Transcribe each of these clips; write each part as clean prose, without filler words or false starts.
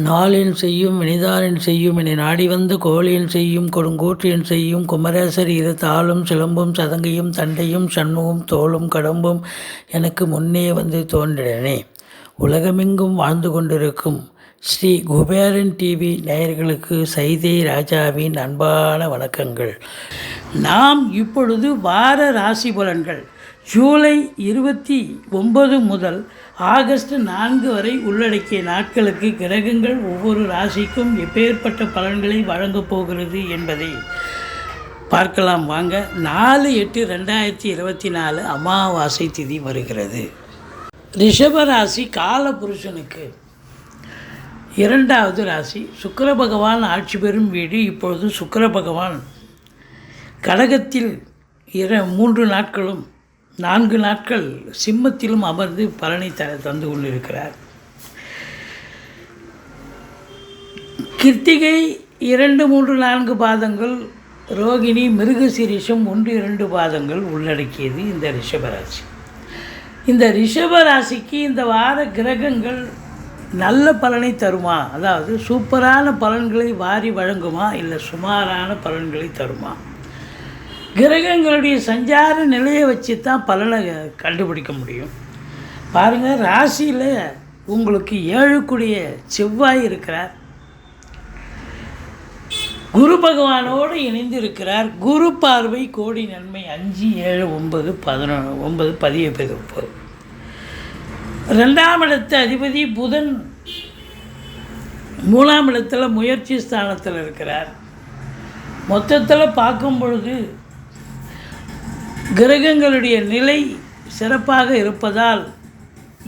நாளின் செய்யும் வினிதானின் செய்யும் என நாடி வந்து கோழியின் செய்யும் கொடுங்கூற்றியன் செய்யும் குமரேசர் இரு தாளும் சிலம்பும் சதங்கையும் தண்டையும் சண்முகம் தோளும் கடம்பும் எனக்கு முன்னே வந்து தோன்றினே. உலகமெங்கும் வாழ்ந்து கொண்டிருக்கும் ஸ்ரீ குபேரன் டிவி நேயர்களுக்கு சைதை ராஜாவின் அன்பான வணக்கங்கள். நாம் இப்பொழுது வார ராசி பலன்கள் ஜூலை 29 முதல் ஆகஸ்ட் 4 வரை உள்ளடக்கிய நாட்களுக்கு கிரகங்கள் ஒவ்வொரு ராசிக்கும் எப்பேற்பட்ட பலன்களை வழங்கப் போகிறது என்பதை பார்க்கலாம் வாங்க. 4/8/2024 அமாவாசை திதி வருகிறது. ரிஷபராசி காலபுருஷனுக்கு 2வது ராசி. சுக்கிர பகவான் ஆட்சி பெறும் வீடு. இப்பொழுது சுக்கிர பகவான் கடகத்தில் 3 நாட்களும் 4 நாட்கள் சிம்மத்திலும் அமர்ந்து பலனை தந்து கொண்டிருக்கிறார். கிருத்திகை 2, 3, 4 பாதங்கள், ரோகிணி மிருகசீரிஷம் 1, 2 பாதங்கள் உள்ளடக்கியது இந்த ரிஷபராசி. இந்த ரிஷபராசிக்கு இந்த வார கிரகங்கள் நல்ல பலனை தருமா, அதாவது சூப்பரான பலன்களை வாரி வழங்குமா, இல்லை சுமாரான பலன்களை தருமா? கிரகங்களுடைய சஞ்சார நிலையை வச்சு தான் பலனை கண்டுபிடிக்க முடியும். பாருங்கள், ராசியில் உங்களுக்கு 7 செவ்வாய் இருக்கிறார். குரு பகவானோடு இணைந்து இருக்கிறார். குரு பார்வை கோடி நன்மை. 5, 7, 9, 11, 10. 2ஆம் இடத்து அதிபதி புதன் 3ஆம் இடத்துல முயற்சி ஸ்தானத்தில் இருக்கிறார். மொத்தத்தில் பார்க்கும் பொழுது கிரகங்களுடைய நிலை சிறப்பாக இருப்பதால்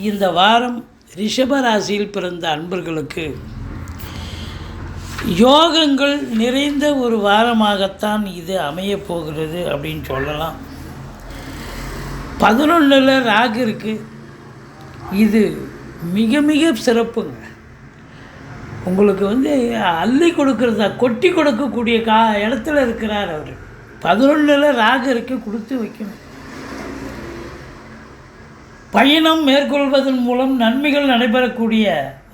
இந்த வாரம் ரிஷபராசியில் பிறந்த அன்பர்களுக்கு யோகங்கள் நிறைந்த ஒரு வாரமாகத்தான் இது அமையப் போகிறது அப்படின்னு சொல்லலாம். 11ல் ராகு இருக்குது. இது மிக மிக சிறப்புங்க. உங்களுக்கு அள்ளி கொடுக்கறதா, கொட்டி கொடுக்கக்கூடிய இடத்துல இருக்கிறார் அவர். 11ல் ராகு இருக்கு, கொடுத்து வைக்கணும். பயணம் மேற்கொள்வதன் மூலம் நன்மைகள் நடைபெறக்கூடிய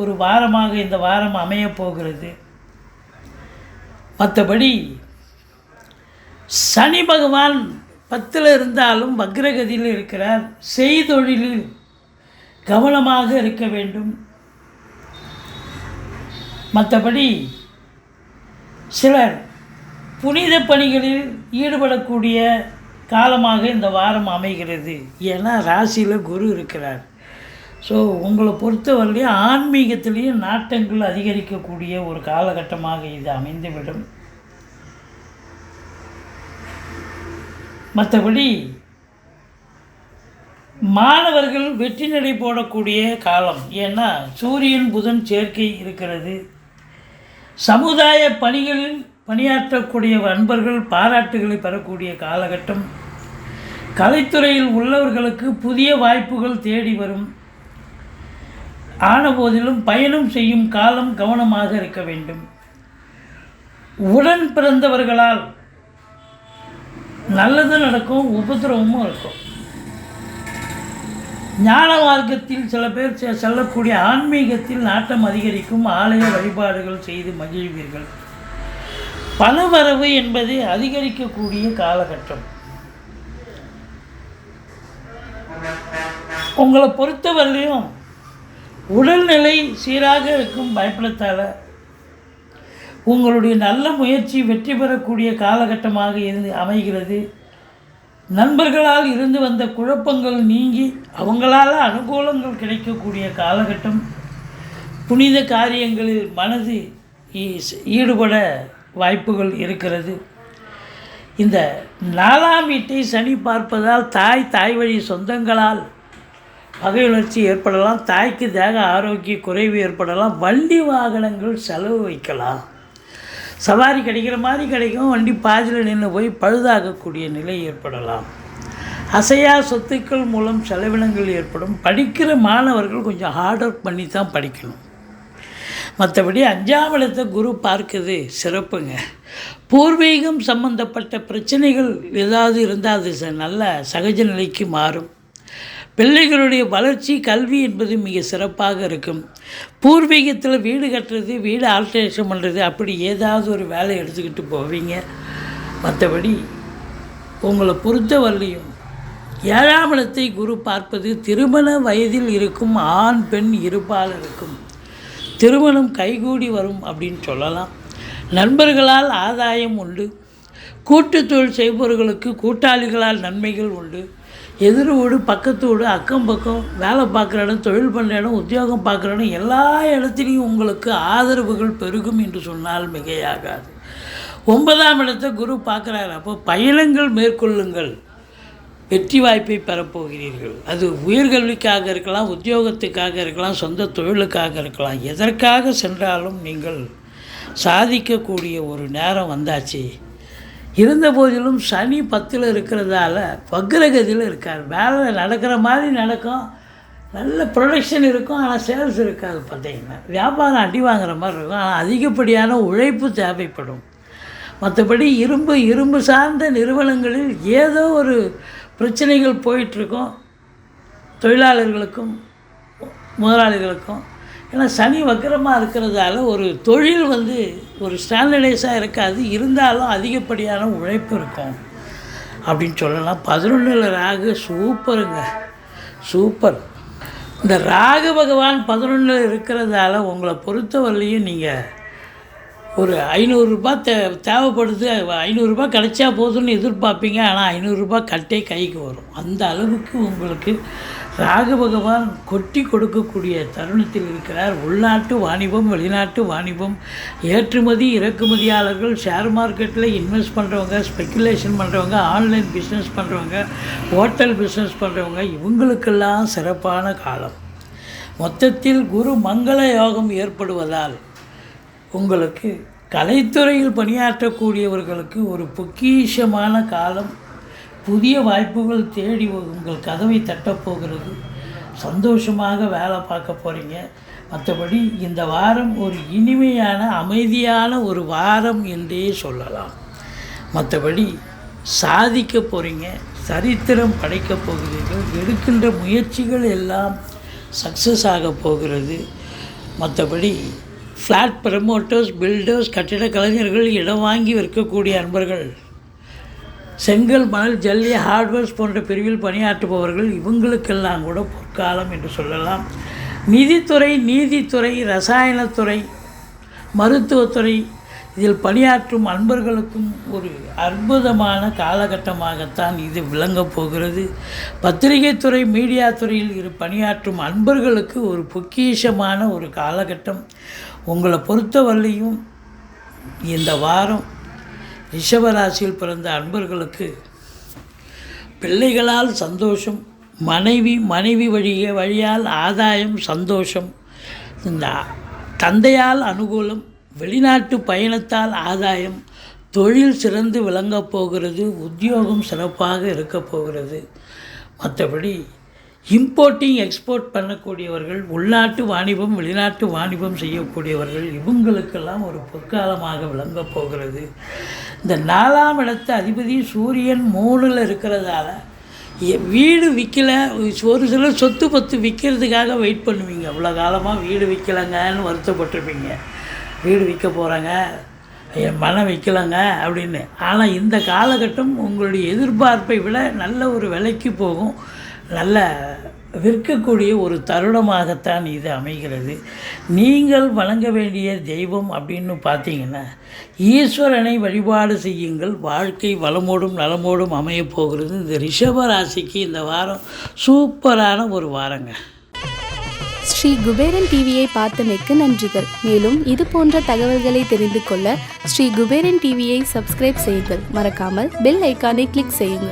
ஒரு வாரமாக இந்த வாரம் அமையப் போகிறது. மற்றபடி சனி பகவான் 10ல் இருந்தாலும் வக்ரகதியில் இருக்கிறார். செய்தொழிலில் கவனமாக இருக்க வேண்டும். மற்றபடி சிலர் புனித பணிகளில் ஈடுபடக்கூடிய காலமாக இந்த வாரம் அமைகிறது. ஏன்னா ராசியில் குரு இருக்கிறார். ஸோ உங்களை பொறுத்தவரையிலையும் ஆன்மீகத்திலேயும் நாட்டங்கள் அதிகரிக்கக்கூடிய ஒரு காலகட்டமாக இது அமைந்துவிடும். மற்றபடி மாணவர்கள் வெற்றி நடை போடக்கூடிய காலம். ஏன்னா சூரியன் புதன் சேர்க்கை இருக்கிறது. சமுதாய பணிகளில் பணியாற்றக்கூடிய அன்பர்கள் பாராட்டுகளை பெறக்கூடிய காலகட்டம். கலைத்துறையில் உள்ளவர்களுக்கு புதிய வாய்ப்புகள் தேடி வரும். ஆனபோதிலும் பயணம் செய்யும் காலம் கவனமாக இருக்க வேண்டும். உடன் பிறந்தவர்களால் நல்லது நடக்கும், உபத்திரவமும் இருக்கும். ஞான மார்க்கத்தில் சில பேர் செல்லக்கூடிய ஆன்மீகத்தில் நாட்டம் அதிகரிக்கும். ஆலய வழிபாடுகள் செய்து மகிழ்வீர்கள். பணவரவு என்பது அதிகரிக்கக்கூடிய காலகட்டம். உங்களை பொறுத்தவரையிலையும் உடல்நிலை சீராக இருக்கும். பயப்படத்தால் உங்களுடைய நல்ல முயற்சி வெற்றி பெறக்கூடிய காலகட்டமாக அமைகிறது. நண்பர்களால் இருந்து வந்த குழப்பங்கள் நீங்கி அவங்களால் அனுகூலங்கள் கிடைக்கக்கூடிய காலகட்டம். புனித காரியங்களில் மனது ஈடுபட வாய்ப்புகள் இருக்கிறது. இந்த 4ஆம் வீட்டை சனி பார்ப்பதால் தாய் வழி சொந்தங்களால் பகையுணர்ச்சி ஏற்படலாம். தாய்க்கு தேக ஆரோக்கிய குறைவு ஏற்படலாம். வண்டி வாகனங்கள் செலவு வைக்கலாம். சவாரி கிடைக்கிற மாதிரி கிடைக்கும், வண்டி பாதியில் நின்று போய் பழுதாகக்கூடிய நிலை ஏற்படலாம். அசையா சொத்துக்கள் மூலம் செலவினங்கள் ஏற்படும். படிக்கிற மாணவர்கள் கொஞ்சம் ஹார்ட் ஒர்க் பண்ணி தான் படிக்கணும். மற்றபடி 5ஆம் இடத்தை குரு பார்க்குது, சிறப்புங்க. பூர்வீகம் சம்பந்தப்பட்ட பிரச்சனைகள் ஏதாவது இருந்தால் அது நல்ல சகஜ நிலைக்கு மாறும். பிள்ளைகளுடைய வளர்ச்சி கல்வி என்பது மிக சிறப்பாக இருக்கும். பூர்வீகத்தில் வீடு கட்டுறது, வீடு ஆல்ட்ரேஷன் பண்ணுறது, அப்படி ஏதாவது ஒரு வேலை எடுத்துக்கிட்டு போவீங்க. மற்றபடி உங்களை பொறுத்தவரையும் 7ஆம் இடத்தை குரு பார்ப்பது திருமண வயதில் இருக்கும் ஆண் பெண் இருபாலருக்கும் திருமணம் கைகூடி வரும் அப்படின்னு சொல்லலாம். நண்பர்களால் ஆதாயம் உண்டு. கூட்டு தொழில் செய்பவர்களுக்கு கூட்டாளிகளால் நன்மைகள் உண்டு. எதிர் வீடு, பக்கத்து வீடு, அக்கம் பக்கம், வேலை பார்க்குற இடம், தொழில் பண்ணுற இடம், உத்தியோகம் பார்க்குற இடம், எல்லா இடத்துலையும் உங்களுக்கு ஆதரவுகள் பெருகும் என்று சொன்னால் மிகையாகாது. 9ஆம் இடத்தை குரு பார்க்குறாரு. அப்போ பயணங்கள் மேற்கொள்ளுங்கள், வெற்றி வாய்ப்பை பெறப்போகிறீர்கள். அது உயர்கல்விக்காக இருக்கலாம், உத்தியோகத்துக்காக இருக்கலாம், சொந்த தொழிலுக்காக இருக்கலாம். எதற்காக சென்றாலும் நீங்கள் சாதிக்கக்கூடிய ஒரு நேரம் வந்தாச்சு. இருந்த போதிலும் சனி 10ல் இருக்கிறதால வக்ரகதியில் இருக்கார். வேலை நடக்கிற மாதிரி நடக்கும், நல்ல ப்ரொடக்ஷன் இருக்கும், ஆனால் சேல்ஸ் இருக்காது. பார்த்தீங்கன்னா வியாபாரம் அடி வாங்குற மாதிரி இருக்கும், ஆனால் அதிகப்படியான உழைப்பு தேவைப்படும். மற்றபடி இரும்பு சார்ந்த நிறுவனங்களில் ஏதோ ஒரு பிரச்சனைகள் போயிட்டுருக்கும், தொழிலாளர்களுக்கும் முதலாளிகளுக்கும். ஏன்னா சனி வக்கரமாக இருக்கிறதால ஒரு தொழில் ஒரு ஸ்டாண்டர்டைஸாக இருக்காது, இருந்தாலும் அதிகப்படியான உழைப்பு இருக்கும் அப்படின்னு சொல்லலாம். 11ல் ராகு சூப்பருங்க, சூப்பர். இந்த ராகு பகவான் 11ல் இருக்கிறதால உங்களை பொறுத்தவரையிலையும் நீங்கள் ஒரு 500 ரூபாய் தேவைப்படுது, 500 ரூபாய் கிடைச்சா போதும்னு எதிர்பார்ப்பீங்க. ஆனால் 500 ரூபாய் கட்டே கைக்கு வரும். அந்த அளவுக்கு உங்களுக்கு ராகு பகவான் கொட்டி கொடுக்கக்கூடிய தருணத்தில் இருக்கிறார். உள்நாட்டு வாணிபம், வெளிநாட்டு வாணிபம், ஏற்றுமதி இறக்குமதியாளர்கள், ஷேர் மார்க்கெட்டில் இன்வெஸ்ட் பண்ணுறவங்க, ஸ்பெக்குலேஷன் பண்ணுறவங்க, ஆன்லைன் பிஸ்னஸ் பண்ணுறவங்க, ஹோட்டல் பிஸ்னஸ் பண்ணுறவங்க, இவங்களுக்கெல்லாம் சிறப்பான காலம். மொத்தத்தில் குரு மங்கள யோகம் ஏற்படுவதால் உங்களுக்கு கலைத்துறையில் பணியாற்றக்கூடியவர்களுக்கு ஒரு பொக்கிஷமான காலம். புதிய வாய்ப்புகள் தேடி உங்கள் கதவை தட்டப்போகிறது. சந்தோஷமாக வேலை பார்க்க போகிறீங்க. மற்றபடி இந்த வாரம் ஒரு இனிமையான அமைதியான ஒரு வாரம் என்றே சொல்லலாம். மற்றபடி சாதிக்க போகிறீங்க, சரித்திரம் படைக்க போகிறீர்கள். எடுக்கின்ற முயற்சிகள் எல்லாம் சக்ஸஸ் ஆக போகிறது. மற்றபடி ஃப்ளாட் ப்ரமோட்டர்ஸ், பில்டர்ஸ், கட்டிட கலைஞர்கள், இடம் வாங்கி விற்கக்கூடிய அன்பர்கள், செங்கல், மணல், ஜல்லி, ஹார்ட்வேர்ஸ் போன்ற பிரிவில் பணியாற்றுபவர்கள், இவங்களுக்கெல்லாம் கூட பொற்காலம் என்று சொல்லலாம். நிதித்துறை, நீதித்துறை, ரசாயனத்துறை, மருத்துவத்துறை, இதில் பணியாற்றும் அன்பர்களுக்கும் ஒரு அற்புதமான காலகட்டமாகத்தான் இது விளங்கப் போகிறது. பத்திரிகை துறை, மீடியா துறையில் பணியாற்றும் அன்பர்களுக்கு ஒரு பொக்கிஷமான ஒரு காலகட்டம். உங்களை பொறுத்தவரையிலையும் இந்த வாரம் ரிஷபராசியில் பிறந்த அன்பர்களுக்கு பிள்ளைகளால் சந்தோஷம், மனைவி வழியால் ஆதாயம், சந்தோஷம், இந்த தந்தையால் அனுகூலம், வெளிநாட்டு பயணத்தால் ஆதாயம், தொழில் சிறந்து விளங்கப் போகிறது, உத்தியோகம் சிறப்பாக இருக்கப் போகிறது. மற்றபடி இம்போர்ட்டிங் எக்ஸ்போர்ட் பண்ணக்கூடியவர்கள், உள்நாட்டு வாணிபம் வெளிநாட்டு வாணிபம் செய்யக்கூடியவர்கள், இவங்களுக்கெல்லாம் ஒரு பொற்காலமாக விளங்கப் போகிறது. இந்த 4ஆம் இடத்து அதிபதி சூரியன் 3ல் இருக்கிறதால வீடு விற்கல, ஒரு சிலர் சொத்து பத்து விற்கிறதுக்காக வெயிட் பண்ணுவீங்க. அவ்வளோ காலமாக வீடு விற்கலைங்கன்னு வருத்தப்பட்டிருப்பீங்க. வீடு விற்க போகிறாங்க, என் மனம் விற்கலைங்க அப்படின்னு. ஆனால் இந்த காலகட்டம் உங்களுடைய எதிர்பார்ப்பை விட நல்ல ஒரு விலைக்கு போகும், நல்ல விற்கக்கூடிய ஒரு தருணமாகத்தான் இது அமைகிறது. நீங்கள் வணங்க வேண்டிய தெய்வம் அப்படின்னு பார்த்தீங்கன்னா ஈஸ்வரனை வழிபாடு செய்யுங்கள். வாழ்க்கை வளமோடும் நலமோடும் அமையப் போகிறது. இந்த ரிஷப ராசிக்கு இந்த வாரம் சூப்பரான ஒரு வாரங்க. ஸ்ரீ குபேரன் டிவியை பார்த்தமைக்கு நன்றிகள். மேலும் இது போன்ற தகவல்களை தெரிந்து கொள்ள ஸ்ரீ குபேரன் டிவியை சப்ஸ்கிரைப் செய்யுங்கள். மறக்காமல் பெல் ஐக்கானை கிளிக் செய்யுங்கள்.